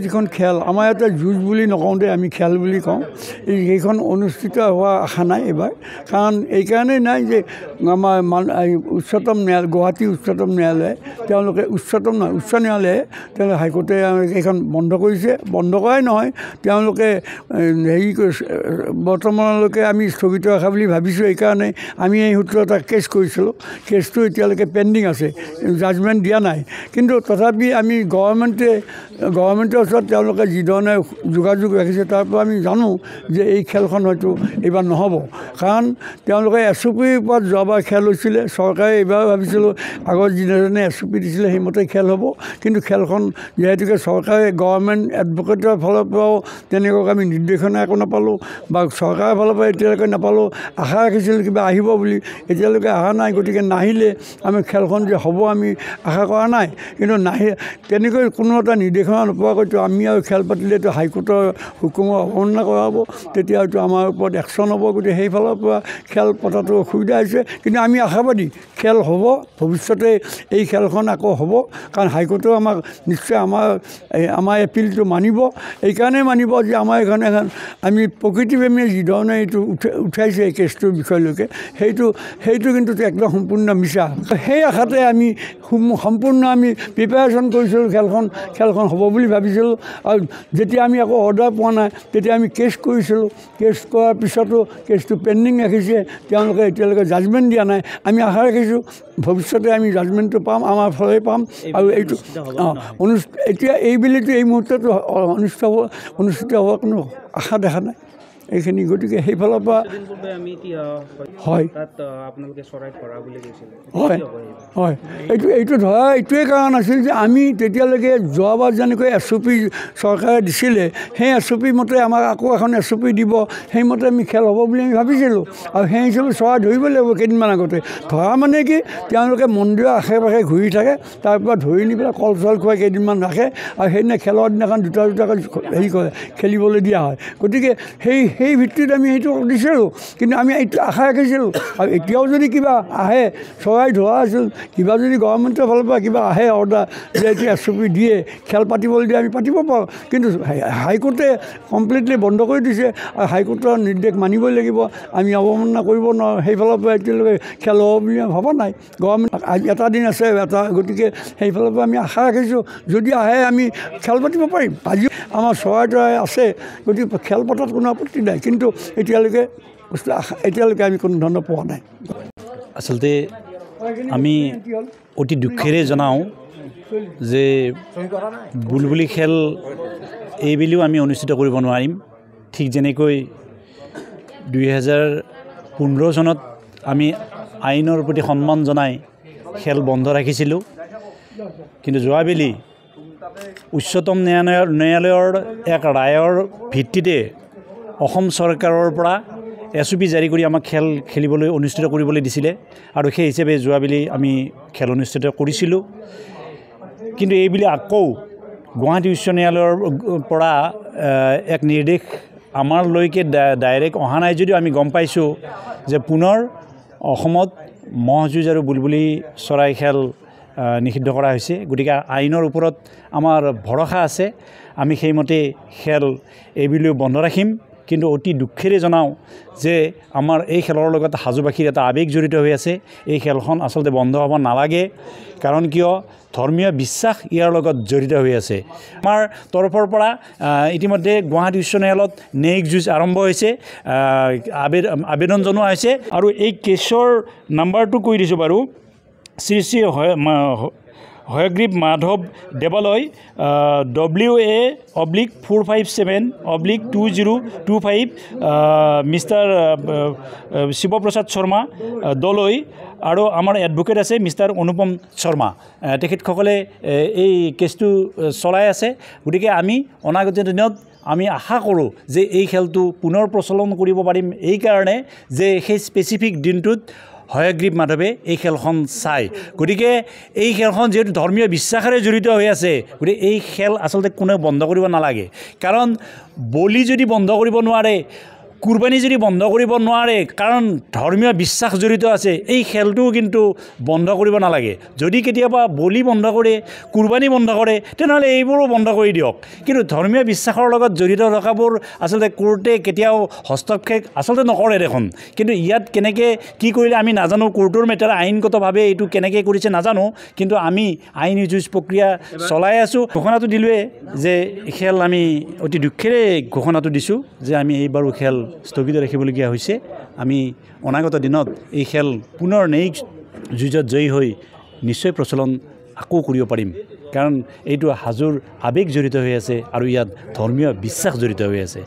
যিখন খেল আমাৰ ইয়াতে যুঁজ বুলি নকওঁতে আমি খেল বুলি কওঁ সেইখন অনুষ্ঠিত হোৱা আশা নাই এইবাৰ কাৰণ এইকাৰণেই নাই যে আমাৰ উচ্চতম ন্যায়ালয় গুৱাহাটী উচ্চতম ন্যায়ালয়ে তেওঁলোকে উচ্চতম নহয় উচ্চ ন্যায়ালয়ে তেওঁলোকে হাইকোৰ্টে এইখন বন্ধ কৰিছে বন্ধ কৰাই নহয় তেওঁলোকে হেৰি বৰ্তমানলৈকে আমি স্থগিত ৰখা বুলি ভাবিছোঁ এইকাৰণে আমি এই সূত্ৰত এটা কেছ কৰিছিলোঁ কেছটো এতিয়ালৈকে পেণ্ডিং আছে জাজমেণ্ট দিয়া নাই কিন্তু তথাপি আমি গভৰ্ণমেণ্টৰ ওচৰত তেওঁলোকে যিধৰণে যোগাযোগ ৰাখিছে তাৰ পৰা আমি জানো যে এই খেলখন হয়তো এইবাৰ নহ'ব কাৰণ তেওঁলোকে SOPৰ ওপৰত যোৱাবাৰ খেল হৈছিলে চৰকাৰে এইবাৰ ভাবিছিলোঁ আগৰ যিধৰণে SOP দিছিলে সেইমতে খেল হ'ব কিন্তু খেলখন যিহেতুকে চৰকাৰে গভৰ্ণমেণ্ট এডভকেটৰ ফালৰ পৰাও তেনেকুৱাকৈ আমি নিৰ্দেশনা একো নাপালোঁ বা চৰকাৰৰ ফালৰ পৰা এতিয়ালৈকে নাপালোঁ আশা ৰাখিছিলোঁ কিবা আহিব বুলি এতিয়ালৈকে অহা নাই গতিকে নাহিলে আমি খেলখন যে হ'ব আমি আশা কৰা নাই কিন্তু তেনেকৈ কোনো এটা নিৰ্দেশনা নোপোৱাকৈতো আমি আৰু খেল পাতিলেতো হাইকোৰ্টৰ হুকুমৰ অৱমাননা কৰা হ'ব তেতিয়া হয়তো আমাৰ ওপৰত একশ্যন হ'ব গতিকে সেইফালৰ পৰা খেল পতাটো অসুবিধা হৈছে কিন্তু আমি আশাবাদী খেল হ'ব ভৱিষ্যতে এই খেলখন আকৌ হ'ব কাৰণ হাইকোৰ্টেও আমাক নিশ্চয় আমাৰ এপিলটো মানিব এইকাৰণে মানিব যে আমাৰ এখন আমি প্ৰকৃতিপ্ৰেমীয়ে যিধৰণে এইটো উঠাইছে এই কেছটোৰ বিষয়লৈকে সেইটো কিন্তু একদম সম্পূৰ্ণ মিছা সেই আশাতে আমি সম্পূৰ্ণ আমি প্ৰিপেৰেশ্যন কৰিছিলোঁ খেলখন হ'ব বুলি ভাবিছিলোঁ আৰু যেতিয়া আমি আকৌ অৰ্ডাৰ পোৱা নাই তেতিয়া আমি কেছ কৰিছিলোঁ কেছ কৰাৰ পিছতো কেছটো পেণ্ডিং ৰাখিছে তেওঁলোকে এতিয়ালৈকে জাজমেণ্ট দিয়া নাই আমি আশা ৰাখিছোঁ ভৱিষ্যতে আমি জাজমেণ্টটো পাম আমাৰ ফালে পাম আৰু এইটো এতিয়া এইবেলিতো এই মুহূৰ্ততো অনুষ্ঠিত হোৱাৰ কোনো আশা দেখা নাই এইখিনি গতিকে সেইফালৰ পৰা হয় হয় এইটো ধৰা এইটোৱে কাৰণ আছিল যে আমি তেতিয়ালৈকে যোৱাবাৰ যেনেকৈ SOP চৰকাৰে দিছিলে সেই SOP মতে আমাক আকৌ এখন SOP দিব সেইমতে আমি খেল হ'ব বুলি আমি ভাবিছিলোঁ আৰু সেই হিচাপে চৰাই ধৰিব লাগিব কেইদিনমান আগতে ধৰা মানে কি তেওঁলোকে মন্দিৰৰ আশে পাশে ঘূৰি থাকে তাৰপৰা ধৰি নি পেলাই কল চল খুৱাই কেইদিনমান ৰাখে আৰু সেইদিনা খেলৰ দিনাখন দুটাকৈ হেৰি কৰে খেলিবলৈ দিয়া হয় গতিকে সেই ভিত্তিত আমি সেইটো দিছিলোঁ কিন্তু আমি এইটো আশা ৰাখিছিলোঁ আৰু এতিয়াও যদি কিবা আহে চৰাই ধৰা আছিল কিবা যদি গভৰ্ণমেণ্টৰ ফালৰ পৰা কিবা আহে অৰ্ডাৰ যে এইটো SOP দিয়ে খেল পাতিবলৈ দিয়ে আমি পাতিব পাৰোঁ কিন্তু হাইকোৰ্টে কমপ্লিটলি বন্ধ কৰি দিছে আৰু হাইকোৰ্টৰ নিৰ্দেশ মানিবই লাগিব আমি অৱমাননা কৰিব নোৱাৰোঁ সেইফালৰ পৰা এতিয়ালৈকে খেল হ'ব বুলি ভবা নাই গভৰ্ণমেণ্ট এটা দিন আছে গতিকে সেইফালৰ পৰা আমি আশা ৰাখিছোঁ যদি আহে আমি খেল পাতিব পাৰিম আজি আমাৰ চৰাই তৰাই আছে গতিকে খেল পতাত কোনো আপত্তি নাই কিন্তু এতিয়ালৈকে আমি কোনো ধৰণৰ পোৱা নাই আচলতে আমি অতি দুখেৰে জনাওঁ যে বুলবুলি খেল এইবেলিও আমি অনুষ্ঠিত কৰিব নোৱাৰিম ঠিক যেনেকৈ 2015 চনত আমি আইনৰ প্ৰতি সন্মান জনাই খেল বন্ধ ৰাখিছিলোঁ কিন্তু যোৱাবেলি উচ্চতম ন্যায়ালয়ৰ এক ৰায়ৰ ভিত্তিতে অসম চৰকাৰৰ পৰা SOP জাৰি কৰি আমাক খেল খেলিবলৈ অনুষ্ঠিত কৰিবলৈ দিছিলে আৰু সেই হিচাপে যোৱাবেলি আমি খেল অনুষ্ঠিত কৰিছিলোঁ কিন্তু এইবেলি আকৌ গুৱাহাটী উচ্চ ন্যায়ালয়ৰ পৰা এক নিৰ্দেশ আমাৰলৈকে ডাইৰেক্ট অহা নাই যদিও আমি গম পাইছোঁ যে পুনৰ অসমত ম'হ যুঁজ আৰু বুলবুলি চৰাই খেল নিষিদ্ধ কৰা হৈছে গতিকে আইনৰ ওপৰত আমাৰ ভৰসা আছে আমি সেইমতে খেল এইবেলিও বন্ধ ৰাখিম কিন্তু অতি দুখেৰে জনাওঁ যে আমাৰ এই খেলৰ লগত হাজোবাসীৰ এটা আৱেগ জড়িত হৈ আছে এই খেলখন আচলতে বন্ধ হ'ব নালাগে কাৰণ কিয় ধৰ্মীয় বিশ্বাস ইয়াৰ লগত জড়িত হৈ আছে আমাৰ তৰফৰ পৰা ইতিমধ্যে গুৱাহাটী উচ্চ ন্যায়ালয়ত ন্যায়িক যুঁজ আৰম্ভ হৈছে আবেদন জনোৱা হৈছে আৰু এই কেছৰ নাম্বাৰটো কৈ দিছোঁ বাৰু শ্ৰী হয়গ্ৰীৱ মাধৱ দেৱালয় WA/457/2025 মিষ্টাৰ শিৱপ্ৰসাদ শৰ্মা দলৈ আৰু আমাৰ এডভোকেট আছে মিষ্টাৰ অনুপম শৰ্মা তেখেতসকলে এই কেছটো চলাই আছে গতিকে আমি অনাগত দিনত আমি আশা কৰোঁ যে এই খেলটো পুনৰ প্ৰচলন কৰিব পাৰিম এই কাৰণে যে সেই স্পেচিফিক দিনটোত হয়গ্ৰীৱ মাধৱে এই খেলখন চায় গতিকে এই খেলখন যেহেতু ধৰ্মীয় বিশ্বাসেৰে জড়িত হৈ আছে গতিকে এই খেল আচলতে কোনেও বন্ধ কৰিব নালাগে কাৰণ বলি যদি বন্ধ কৰিব নোৱাৰে কুৰবানী যদি বন্ধ কৰিব নোৱাৰে কাৰণ ধৰ্মীয় বিশ্বাস জড়িত আছে এই খেলটোও কিন্তু বন্ধ কৰিব নালাগে যদি কেতিয়াবা বলি বন্ধ কৰে কুৰবানী বন্ধ কৰে তেনেহ'লে এইবোৰো বন্ধ কৰি দিয়ক কিন্তু ধৰ্মীয় বিশ্বাসৰ লগত জড়িত থকাবোৰ আচলতে কোৰ্টে কেতিয়াও হস্তক্ষেপ আচলতে নকৰে দেখোন কিন্তু ইয়াত কেনেকৈ কি কৰিলে আমি নাজানো কোৰ্টৰ মেটাৰ আইনগতভাৱে এইটো কেনেকৈ কৰিছে নাজানো কিন্তু আমি আইনী যুঁজ প্ৰক্ৰিয়া চলাই আছোঁ ঘোষণাটো দিলোৱে যে খেল আমি অতি দুখেৰে ঘোষণাটো দিছোঁ যে আমি এইবাৰো খেল স্থগিত ৰাখিবলগীয়া হৈছে আমি অনাগত দিনত এই খেল পুনৰ নেক্সট যুঁজত জয়ী হৈ নিশ্চয় প্ৰচলন আকৌ কৰিব পাৰিম কাৰণ এইটো হাজোৰ আৱেগ জড়িত হৈ আছে আৰু ইয়াত ধৰ্মীয় বিশ্বাস জড়িত হৈ আছে